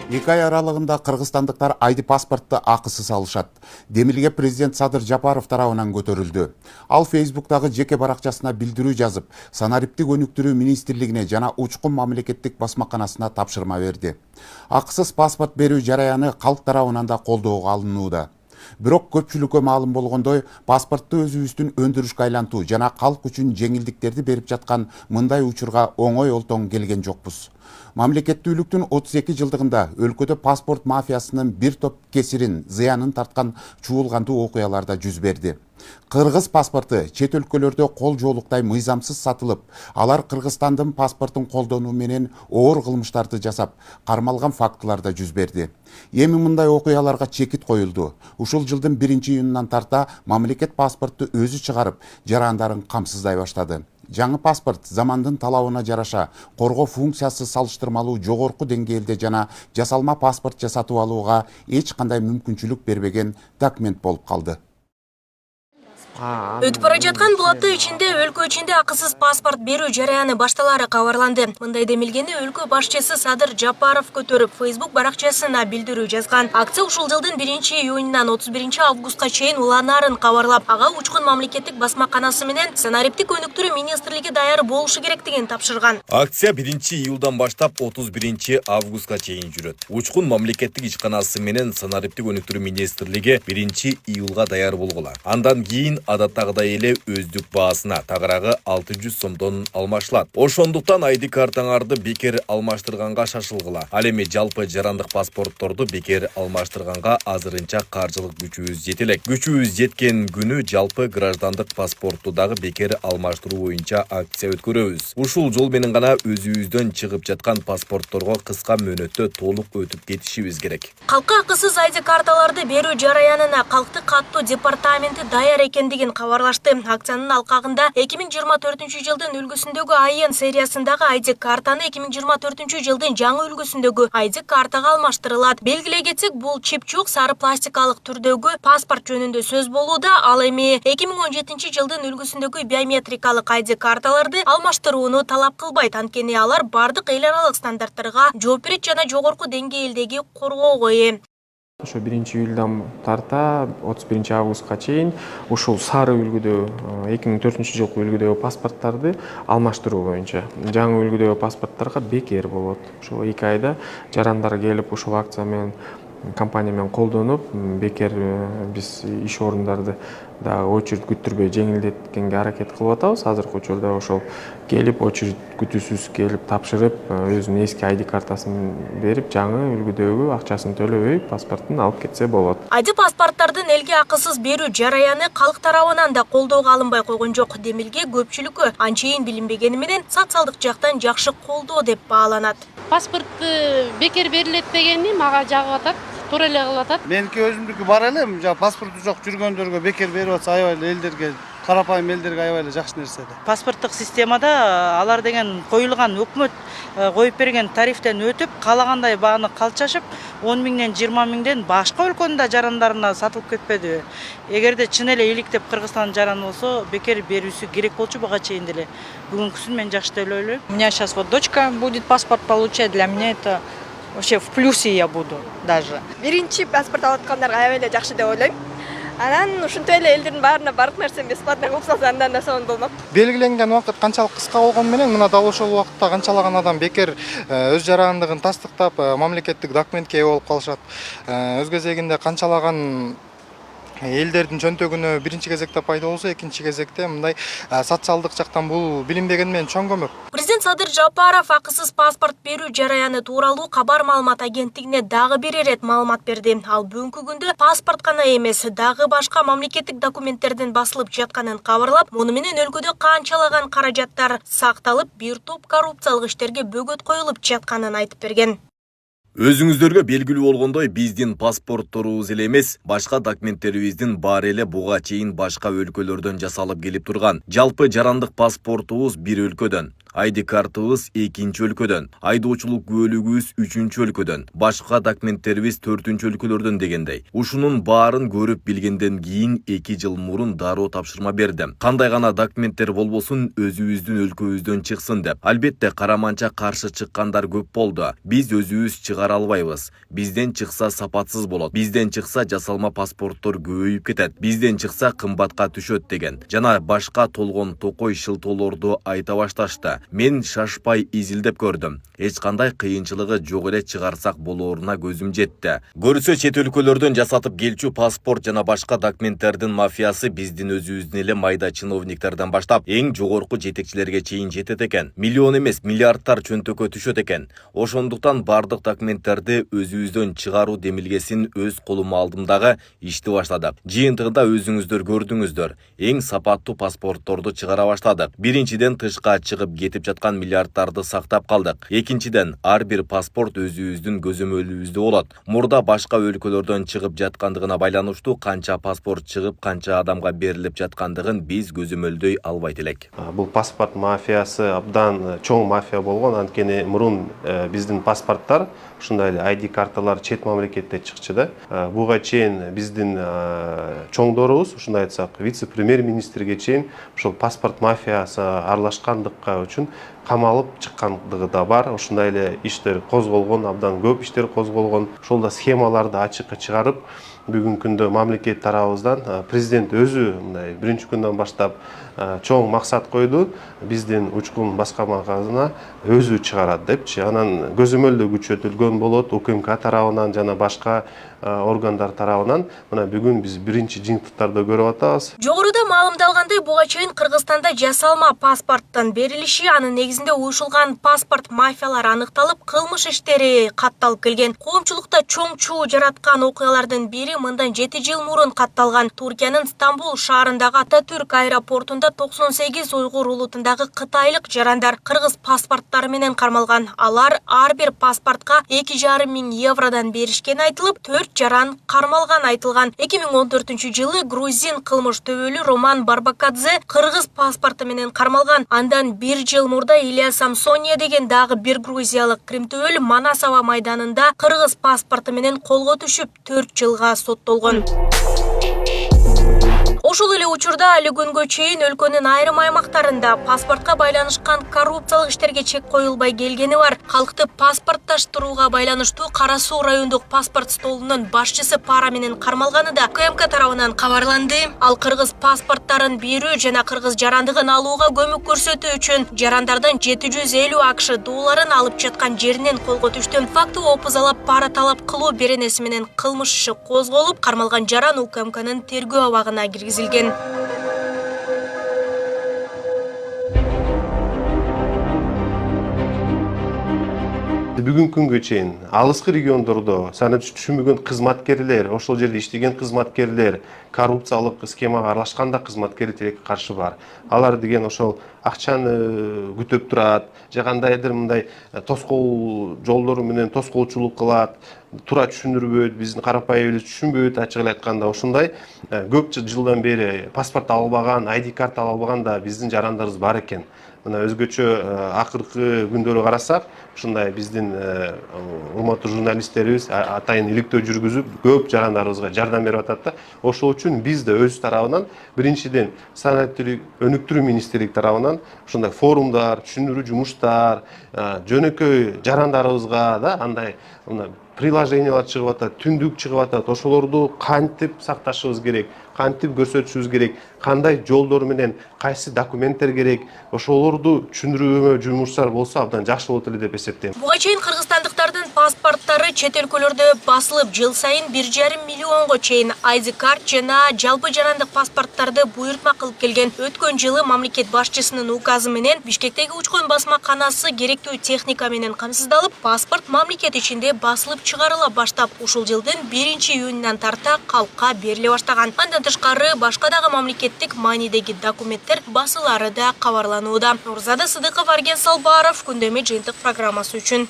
2 ай аралыгында кыргызстандыктар айди паспортты акысыз алышат. Демилге президент Садыр Жапаров тарабынан көтөрүлдү. Ал Facebook'тагы жеке баракчасына билдирүү жазып, санариптик өнүктүрүү министрлигине жана Учкун мамлекеттик басмаканасына тапшырма берди. Акысыз паспорт берүү жараяны калк тарабынан да колдоого алынууда. Бирок көпчүлүккө маалым болгондой, паспортту өзүбүздүн өндүрүшкө айлантуу жана калк үчүн жеңилдиктерди берип жаткан мындай учурга оңой олтоң келген жокпуз. Мамлекеттүүлүктүн 32 жылдыгында өлкөдө паспорт мафиясынын бир топ кесирин, зыянын тарткан чуулгандуу окуяларда жүз берди. Кыргыз паспорту чет өлкөлөрдө кол жоолуктай мыйзамсыз сатылып, алар Кыргызстандын паспортун колдонуу менен оор кылмыштарды жасап, кармалган фактыларда жүз берди. Эми мындай окуяларга чекит коюлду. Ушул жылдын 1-июнунан тарта мамлекет паспорту өзү чыгарып, жарандарын камсыздай баштады. Жаңы паспорт замандын талабына жараша коргоо функциясы салыштырмалуу жогорку деңгээлде жана жасалма паспорт жасатып алууга эч кандай мүмкүнчүлүк бербеген документ болуп калды. Өтүп бара жаткан бул апта ичинде өлкө ичинде акысыз паспорт берүү жараяны башталары кабарланды. Мындай демилгени өлкө башчысы Садыр Жапаров көтөрүп, Facebook баракчасына билдирүү жазган. Акция ушул жылдын 1-июнунан 31-августка чейин уланаарын кабарлап, ага Учкун мамлекеттик басмаканасы менен санариптик өнүктүрүү министрлиги даяр болушу керектигин тапшырган. Акция 1-июлдан баштап 31-августка чейин жүрөт. Учкун мамлекеттик ишканасы менен санариптик өнүктүрүү министрлиги 1-июлга даяр болгула. Андан кийин адаттагыдай эле өздүк баасына тагыраагы 600 сомдон алмашылат. Ошондуктан айди картаңарды бекер алмаштырганга шашылгыла. Ал эми жалпы жарандык паспортторду бекер алмаштырганга азырынча каржылык күчүбүз жете элек. Күчүбүз жеткен күнү жалпы граждандык паспорту дагы бекер алмаштыруу боюнча акция өткөрөбүз. Ушул жол менен гана өзүбүздөн чыгып жаткан паспортторго кыска мөөнөттө толук өтүп кетишибиз керек. Калкка акысыз айди карталарды берүү жараянына калкты каттоо департаменти даяр экендигин кабарлашты. Акциянын алкагында 2024 жылдын үлгүсүндөгү айын сериясындагы айди картаны 2024 жылдын жаңы үлгүсүндөгү айди картага алмаштырылат. Белгилей кетсек, бул чип жок сары пластикалык түрдөгү паспорт жөнүндө сөз болууда. Ал эми 2017 жылдын үлгүсүндөгү биометрикалык айди карталарды алмаштырууну талап кылбайт. Анткени алар бардык эл аралык стандарттарга жооп берет жана жогорку деңгээлдеги коргоого ээ. Ошо 1-июлдан тарта 31-августка чейин ушул сары үлгүдө 2004 жылкы үлгүдөгү паспорттарды алмаштыруу боюнча жаңы үлгүдөгү паспорттарга бекер болот. Ошол 2 айда жарандар келип ушул акция менен компания менен колдонуп, бекер биз иш орундарды да очередь күттүрбөй жеңилдеткенге аракет кылып атабыз. Азыркы учурда ошол келип очередь күтүүсүз келип тапшырып, өзүнүн эски айди картасын берип, жаңы үлгүдөгү акчасын төлөбөй паспортун алып кетсе болот. Айди паспорттардын элге акысыз берүү жараяны калк тарабынан да колдоого алынбай койгон жок. Демилге көпчүлүккө анчейин билинбегени менен социалдык жактан жакшы колдоо деп бааланат. Паспорт бекер берилет дегени мага жагып атат. Туура эле кылып атат. Меники өзүмдүкү бар эле, паспорту жок жүргөндөргө бекер берип атса аябай эле элдерге, карапайым элдерге аябай эле жакшы нерсе да. Паспорттук системада алар деген коюлган өкмөт коюп берген тарифтен өтүп, каалагандай бааны калчашып, 10 миңден 20 миңден башка өлкөнүн да жарандарына сатылып кетпедиби? Эгерде чын эле иликтеп Кыргызстан жараны болсо, бекер берүүсү керек болчу буга чейин деле. Бүгүнкүсүн мен жакшы деп ойлойм. У меня сейчас вот дочка будет паспорт получать, для меня это вообще в плюсе я буду даже. Биринчи паспорт алып аткандарга аябай эле жакшы деп ойлойм. Анан ушунтой эле элдердин баарына бардык нерсени бесплатно кылып салса андан да сонун болмок. Белгиленген убакыт канчалык кыска болгону менен мына дал ошол убакытта канчалаган адам бекер өз жарандыгын тастыктап мамлекеттик документке ээ болуп калышат. Өз кезегинде канчалаган элдердин чөнтөгүнө биринчи кезекте пайда болсо, экинчи кезекте мындай социалдык жактан бул билинбеген менен чоң көмөк. Президент Садыр Жапаров акысыз паспорт берүү жараяны тууралуу кабар маалымат агенттигине дагы бир ирет маалымат берди. Ал бүгүнкү күндө паспорт гана эмес, дагы башка мамлекеттик документтердин басылып жатканын кабарлап, муну менен өлкөдө канчалаган каражаттар сакталып, бир топ коррупциялык иштерге бөгөт коюлуп жатканын айтып берген. Өзүңүздөргө белгилүү болгондой, биздин паспортторубуз эле эмес, башка документтерибиздин баары эле буга чейин башка өлкөлөрдөн жасалып келип турган. Жалпы жарандык паспортубуз бир өлкөдөн, айди картыбыз экинчи өлкөдөн, айдоочулук куөлүгүбүз үчүнчү өлкөдөн, башка документтерибиз төртүнчү өлкөлөрдөн дегендей. Ушунун баарын көрүп билгенден кийин 2 жыл мурун дароо тапшырма бердим. Кандай гана документтер болбосун өзүбүздүн өлкөбүздөн чыксын деп. Албетте караманча каршы чыккандар көп болду. Биз өзүбүз чыгарып чыгара албайбыз. Бизден чыкса сапатсыз болот. Бизден чыкса жасалма паспорттор көбөйүп кетет. Бизден чыкса кымбатка түшөт деген. Жана башка толгон токой шылтоолорду айта башташты. Мен шашпай изилдеп көрдүм. Эч кандай кыйынчылыгы жок эле чыгарсак болооруна көзүм жетти. Көрсө чет өлкөлөрдөн жасатып келчү паспорт жана башка документтердин мафиясы биздин өзүбүздүн эле майда чиновниктерден баштап эң жогорку жетекчилерге чейин жетет экен. Миллион эмес, миллиардтар чөнтөккө түшөт экен. Ошондуктан бардык документтерди өзүбүздөн чыгаруу демилгесин өз колума алдым дагы ишти баштадык. Жыйынтыгында өзүңүздөр көрдүңүздөр. Эң сапаттуу паспортторду чыгара баштадык. Биринчиден тышка чыгып кетип жаткан миллиардтарды сактап калдык. Экинчиден ар бир паспорт өзүбүздүн көзөмөлүбүздө болот. Мурда башка өлкөлөрдөн чыгып жаткандыгына байланыштуу канча паспорт чыгып, канча адамга берилип жаткандыгын биз көзөмөлдөй албайт элек. Бул паспорт мафиясы абдан чоң мафия болгон. Анткени мурун биздин паспорттар, ушундай эле ID карталар чет мамлекетте чыкчу да. Буга чейин биздин чоңдорубуз, ушундай айтсак, вице-премьер-министрге чейин ошол паспорт мафиясы аралашкандыкка үчүн камалып чыккандыгы да бар. Ушундай эле иштер козголгон, абдан көп иштер козголгон. Ошолда схемаларды ачыкка чыгарып, бүгүнкү күндө мамлекет тарабыбыздан президент өзү мындай биринчи күндөн баштап чоң максат койду. Биздин учкун баскармасына өзү чыгарат депчи. Анан көзөмөлдөө күчөтүлгөн болот УКМК тарабынан жана башка органдар тарабынан. Мына бүгүн биз биринчи жыйынтыктарды көрүп атабыз. Жогоруда маалымдалгандай, буга чейин Кыргызстанда жасалма паспорттун берилиши, анын негизинде уюшулган паспорт мафиялары аныкталып, кылмыш иштери катталып келген. Коомчулукта чоң чуу жараткан окуялардын бири мындан 7 жыл мурун катталган. Туркиянын Стамбул шаарындагы Ататүрк аэропортунда 98 уйгур улутундагы кытайлык жарандар кыргыз паспорттары менен кармалган. Алар ар бир паспортко 2,5 миң евродон беришкени айтылып, 4 жаран кармалган айтылган. 2014 жылы грузин кылмыш төбөлү Роман Барбакадзе кыргыз паспорту менен кармалган. Андан 1 жыл мурда Илья Самсония деген дагы бир грузиялык кримтөбөл Манас аба майданында кыргыз паспорту менен колго түшүп 4 жылга соттолгон. Ошол эле учурда али күнгө чейин өлкөнүн айрым аймактарында паспортко байланышкан коррупциялык иштерге чек коюлбай келгени бар. Калкты паспортташтырууга байланыштуу Кара Суу райондук паспорт столунун башчысы пара менен кармалганы да УКМК тарабынан кабарланды. Ал кыргыз паспорттарын берүү жана кыргыз жарандыгын алууга көмөк көрсөтүү үчүн жарандардан 750 АКШ долларын алып жаткан жеринен колго түштү. Факты опузалап пара талап кылуу беренеси менен кылмыш иши козголуп, кармалган жаран УКМКнын тергөө абагына киргизилген. Бүгүнкү күнгө чейин алыскы региондордо саны түшүнбөгөн кызматкерлер, ошол жерде иштеген кызматкерлер, коррупциялык схемага аралашканда кызматкерлер тилекке каршы бар. Алар деген ошол акчаны күтүп турат, же кандайдыр мындай тоскоол жолдору менен тоскоолчулук кылат, туура түшүндүрбөйт, биздин карапайым эле түшүнбөйт. Ачык эле айтканда ушундай көп жылдан бери паспорт албаган, ID карта албаган да биздин жарандарыбыз бар экен. Мына өзгөчө акыркы күндөрү карасак, ушундай биздин урматтуу журналисттерибиз атайын иликтөө жүргүзүп, көп жарандарыбызга жардам берип атат да. Ошол үчүн биз да өз тарабынан биринчиден санариптик өнүктүрүү министрлиги тарабынан ушундай форумдар, түшүндүрүү жумуштар, жөнөкөй жарандарыбызга да андай приложениялар чыгып атат, түндүк чыгып атат. Ошолорду кантип сакташыбыз керек, кантип көрсөтүшүбүз керек, кандай жолдор менен кайсы документтер керек, ошолорду түшүндүрүү жумуштар болсо абдан жакшы болот эле деп эсептейм. Буга чейин кыргызстандыктардын паспорттары чет өлкөлөрдө басылып, жыл сайын 1,5 миллионго чейин ID карт жана жалпы жарандык паспорттарды буйртма кылып келген. Өткөн жылы мамлекет башчысынын указы менен Бишкектеги учкун басмаканасы керектүү техника менен камсыздалып, паспорт мамлекет ичинде басылып чыгарыла баштап, ушул жылдын 1-июнунан тарта калкка бериле баштаган. Андан тышкары башка дагы мамлекеттик маанидеги документтер басылары да кабарланууда. Нурзада Сыдыков, Арген Салбаров, Күндөмө жыйынтык программасы үчүн.